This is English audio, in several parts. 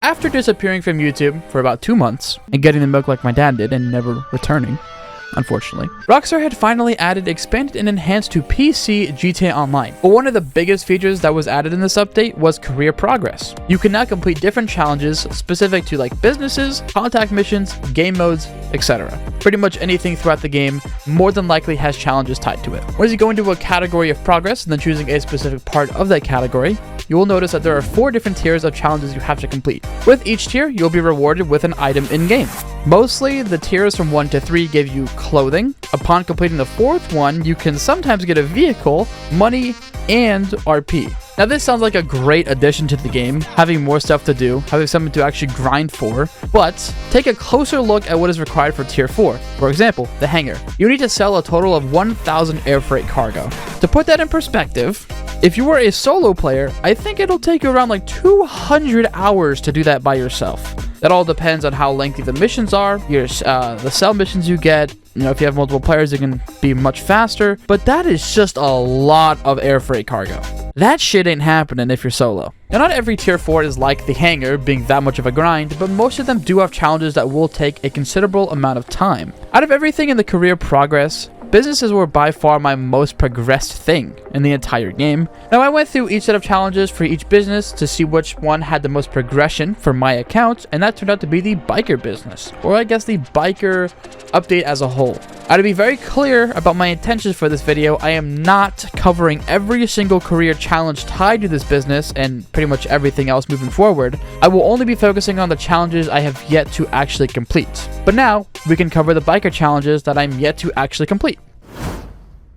After disappearing from YouTube for about 2 months and getting the milk like my dad did and never returning, unfortunately, Rockstar had finally added expanded and enhanced to PC GTA Online. But one of the biggest features that was added in this update was career progress. You can now complete different challenges specific to like businesses, contact missions, game modes, etc. Pretty much anything throughout the game more than likely has challenges tied to it. Once you go into a category of progress and then choosing a specific part of that category, you will notice that there are 4 different tiers of challenges you have to complete. With each tier, you'll be rewarded with an item in-game. Mostly, the tiers from 1 to 3 give you clothing. Upon completing the 4th one, you can sometimes get a vehicle, money, and RP. Now this sounds like a great addition to the game, having more stuff to do, having something to actually grind for, but take a closer look at what is required for tier 4. For example, the hangar. You need to sell a total of 1,000 air freight cargo. To put that in perspective, if you were a solo player, I think it'll take you around like 200 hours to do that by yourself. That all depends on how lengthy the missions are, the sell missions you get. You know, if you have multiple players, it can be much faster, but that is just a lot of air freight cargo. That shit ain't happening if you're solo. Now, not every tier 4 is like the hangar, being that much of a grind, but most of them do have challenges that will take a considerable amount of time. Out of everything in the career progress, businesses were by far my most progressed thing in the entire game. Now, I went through each set of challenges for each business to see which one had the most progression for my account, and that turned out to be the biker business, or I guess the biker update as a whole. Now, to be very clear about my intentions for this video, I am not covering every single career challenge tied to this business and pretty much everything else moving forward. I will only be focusing on the challenges I have yet to actually complete. But now, we can cover the biker challenges that I'm yet to actually complete.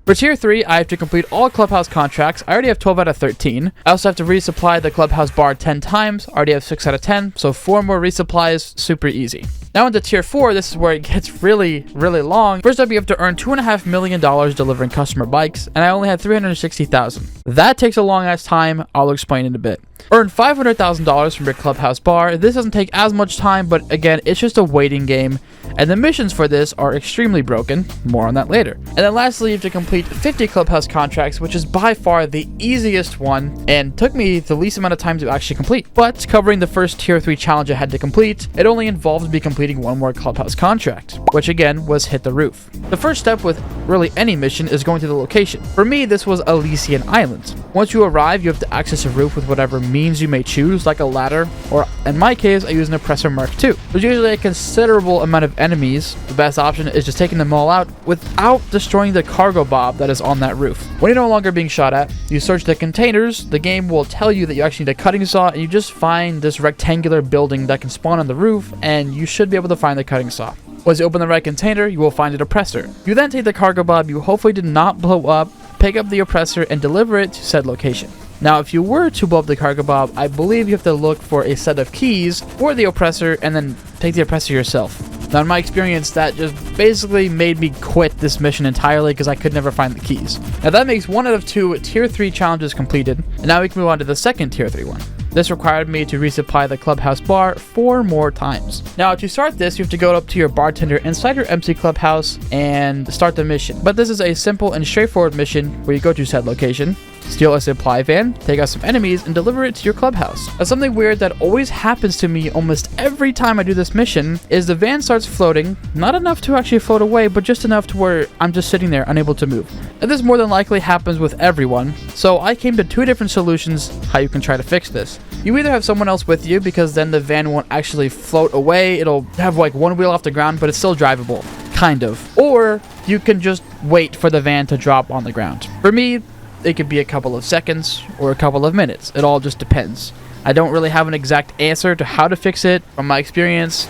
For tier 3, I have to complete all clubhouse contracts. I already have 12 out of 13. I also have to resupply the clubhouse bar 10 times. I already have 6 out of 10, so 4 more resupplies, super easy. Now into tier 4, this is where it gets really long. First up, you have to earn $2.5 million delivering customer bikes, and I only had 360,000. That takes a long ass time. I'll explain in a bit. Earn $500,000 from your clubhouse bar. This doesn't take as much time, but again, it's just a waiting game, and the missions for this are extremely broken. More on that later. And then lastly, you have to complete 50 clubhouse contracts, which is by far the easiest one and took me the least amount of time to actually complete. But covering the first tier 3 challenge I had to complete, it only involved me completing one more clubhouse contract, which again was hit the roof. The first step with really any mission is going to the location. For me, this was Elysian Island. Once you arrive, you have to access a roof with whatever means you may choose, like a ladder, or in my case, I use an oppressor Mark II. There's usually a considerable amount of enemies. The best option is just taking them all out without destroying the cargo bob that is on that roof. When you're no longer being shot at, you search the containers. The game will tell you that you actually need a cutting saw, and you just find this rectangular building that can spawn on the roof, and you should be able to find the cutting saw. Once you open the right container, you will find an oppressor. You then take the cargo bob you hopefully did not blow up, pick up the oppressor, and deliver it to said location. Now, if you were to blow up the cargo bob, I believe you have to look for a set of keys for the oppressor and then take the oppressor yourself. Now, in my experience, that just basically made me quit this mission entirely because I could never find the keys. Now, that makes 1 out of 2 tier 3 challenges completed, and now we can move on to the second tier 3 one. This required me to resupply the clubhouse bar 4 more times. Now, to start this, you have to go up to your bartender inside your MC clubhouse and start the mission. But this is a simple and straightforward mission where you go to said location, steal a supply van, take out some enemies, and deliver it to your clubhouse. Now, something weird that always happens to me almost every time I do this mission is the van starts floating, not enough to actually float away, but just enough to where I'm just sitting there unable to move. And this more than likely happens with everyone, so I came to 2 different solutions how you can try to fix this. You either have someone else with you, because then the van won't actually float away, it'll have like one wheel off the ground, but it's still drivable, kind of. Or you can just wait for the van to drop on the ground. For me, it could be a couple of seconds or a couple of minutes. It all just depends. I don't really have an exact answer to how to fix it. From my experience,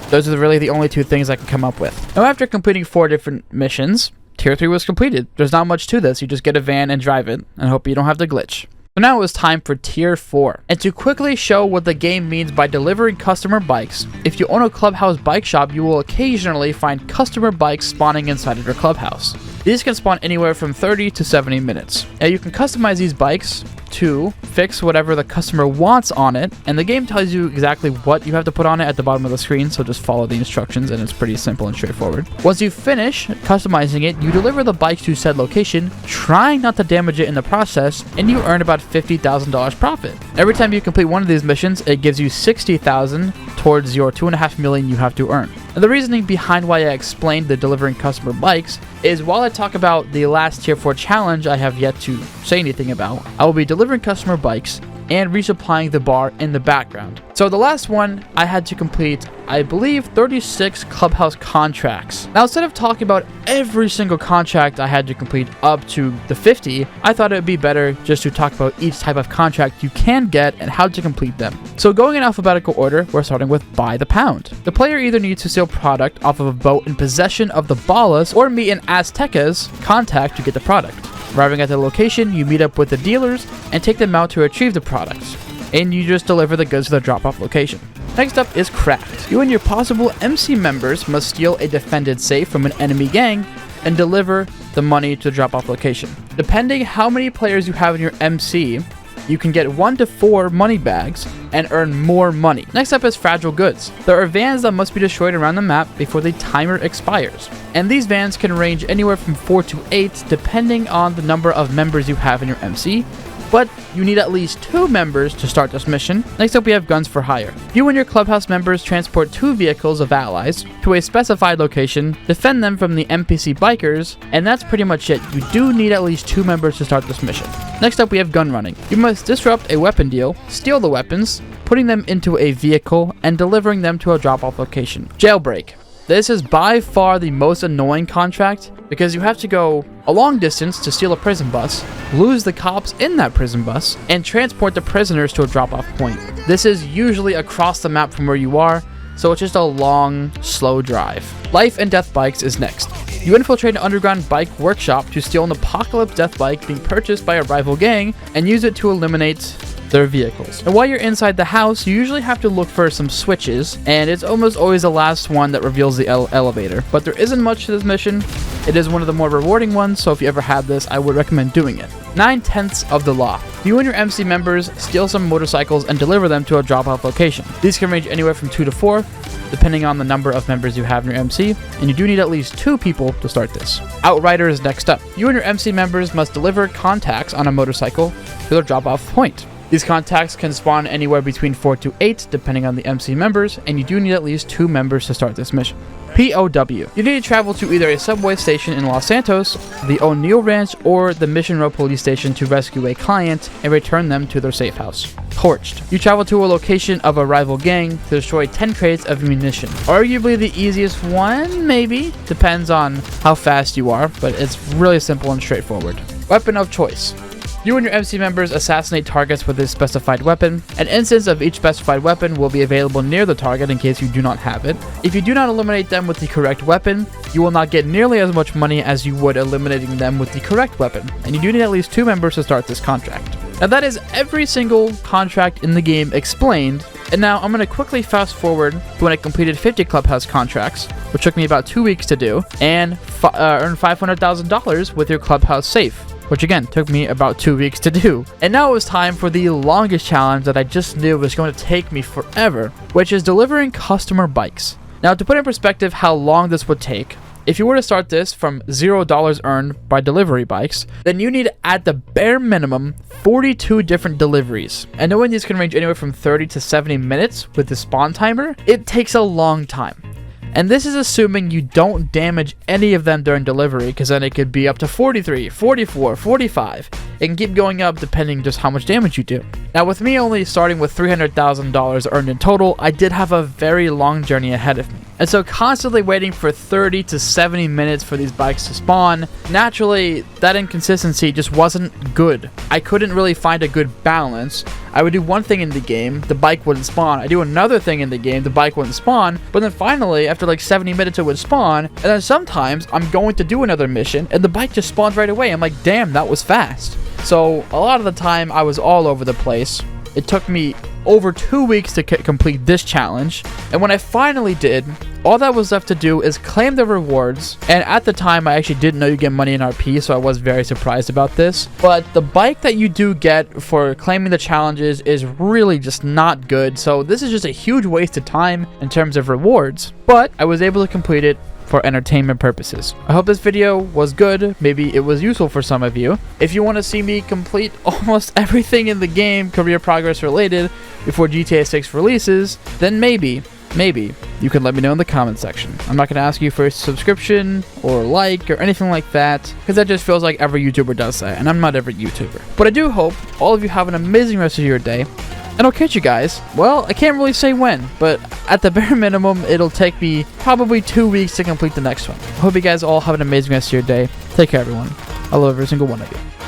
those are really the only 2 things I can come up with. Now, after completing 4 different missions, tier 3 was completed. There's not much to this. You just get a van and drive it and hope you don't have to glitch. So now it was time for tier 4. And to quickly show what the game means by delivering customer bikes, if you own a clubhouse bike shop, you will occasionally find customer bikes spawning inside of your clubhouse. These can spawn anywhere from 30 to 70 minutes. Now you can customize these bikes to fix whatever the customer wants on it, and the game tells you exactly what you have to put on it at the bottom of the screen, so just follow the instructions and it's pretty simple and straightforward. Once you finish customizing it, you deliver the bike to said location, trying not to damage it in the process, and you earn about $50,000 profit. Every time you complete one of these missions, it gives you $60,000 towards your $2.5 million you have to earn. Now, the reasoning behind why I explained the delivering customer bikes is while I talk about the last tier 4 challenge I have yet to say anything about, I will be delivering customer bikes and resupplying the bar in the background. So the last one, I had to complete, I believe, 36 clubhouse contracts. Now, instead of talking about every single contract I had to complete up to the 50, I thought it would be better just to talk about each type of contract you can get and how to complete them. So going in alphabetical order, we're starting with Buy the Pound. The player either needs to steal product off of a boat in possession of the Ballas or meet an Azteca's contact to get the product. Arriving at the location, you meet up with the dealers and take them out to retrieve the products, and you just deliver the goods to the drop-off location. Next up is Craft. You and your possible MC members must steal a defended safe from an enemy gang and deliver the money to the drop-off location. Depending how many players you have in your MC, you can get 1 to 4 money bags and earn more money. Next up is Fragile Goods. There are vans that must be destroyed around the map before the timer expires, and these vans can range anywhere from 4 to 8 depending on the number of members you have in your MC, but you need at least 2 members to start this mission. Next up we have Guns for Hire. You and your clubhouse members transport 2 vehicles of allies to a specified location, defend them from the NPC bikers, and that's pretty much it. You do need at least 2 members to start this mission. Next up we have Gun Running. You must disrupt a weapon deal, steal the weapons, putting them into a vehicle, and delivering them to a drop-off location. Jailbreak. This is by far the most annoying contract because you have to go a long distance to steal a prison bus, lose the cops in that prison bus, and transport the prisoners to a drop-off point. This is usually across the map from where you are, so it's just a long, slow drive. Life and Death Bikes is next. You infiltrate an underground bike workshop to steal an Apocalypse Death Bike being purchased by a rival gang and use it to eliminate their vehicles. And while you're inside the house, you usually have to look for some switches, and it's almost always the last one that reveals the elevator. But there isn't much to this mission. It is one of the more rewarding ones, so if you ever have this, I would recommend doing it. 9/10 of the law. You and your MC members steal some motorcycles and deliver them to a drop-off location. These can range anywhere from 2 to 4, depending on the number of members you have in your MC, and you do need at least 2 people to start this. Outrider is next up. You and your MC members must deliver contacts on a motorcycle to their drop-off point. These contacts can spawn anywhere between 4 to 8, depending on the MC members, and you do need at least 2 members to start this mission. POW. You need to travel to either a subway station in Los Santos, the O'Neill Ranch, or the Mission Row police station to rescue a client and return them to their safe house. Torched. You travel to a location of a rival gang to destroy 10 crates of munition. Arguably the easiest one, maybe. Depends on how fast you are, but it's really simple and straightforward. Weapon of choice. You and your MC members assassinate targets with a specified weapon. An instance of each specified weapon will be available near the target in case you do not have it. If you do not eliminate them with the correct weapon, you will not get nearly as much money as you would eliminating them with the correct weapon, and you do need at least 2 members to start this contract. Now that is every single contract in the game explained, and now I'm going to quickly fast forward to when I completed 50 clubhouse contracts, which took me about 2 weeks to do, and earn $500,000 with your clubhouse safe, which again took me about 2 weeks to do. And now it was time for the longest challenge that I just knew was going to take me forever, which is delivering customer bikes. Now to put in perspective how long this would take, if you were to start this from $0 earned by delivery bikes, then you need at the bare minimum 42 different deliveries. And knowing these can range anywhere from 30 to 70 minutes with the spawn timer, it takes a long time. And this is assuming you don't damage any of them during delivery, because then it could be up to 43, 44, 45. It can keep going up depending just how much damage you do. Now with me only starting with $300,000 earned in total, I did have a very long journey ahead of me. And so constantly waiting for 30 to 70 minutes for these bikes to spawn, naturally that inconsistency just wasn't good. I couldn't really find a good balance. I would do one thing in the game, the bike wouldn't spawn. I do another thing in the game, the bike wouldn't spawn. But then finally, after like 70 minutes it would spawn. And then sometimes I'm going to do another mission and the bike just spawns right away. I'm like, damn, that was fast. So a lot of the time I was all over the place. It took me over 2 weeks to complete this challenge. And when I finally did, All that was left to do is claim the rewards, and at the time I actually didn't know you get money in RP, so I was very surprised about this. But the bike that you do get for claiming the challenges is really just not good, so this is just a huge waste of time in terms of rewards, but I was able to complete it for entertainment purposes. I hope this video was good. Maybe it was useful for some of you. If you want to see me complete almost everything in the game career progress related before GTA 6 releases, then maybe you can let me know in the comment section. I'm not going to ask you for a subscription or like or anything like that, because that just feels like every YouTuber does that, and I'm not every YouTuber. But I do hope all of you have an amazing rest of your day, and I'll catch you guys. Well, I can't really say when, but at the bare minimum, it'll take me probably 2 weeks to complete the next one. I hope you guys all have an amazing rest of your day. Take care, everyone. I love every single one of you.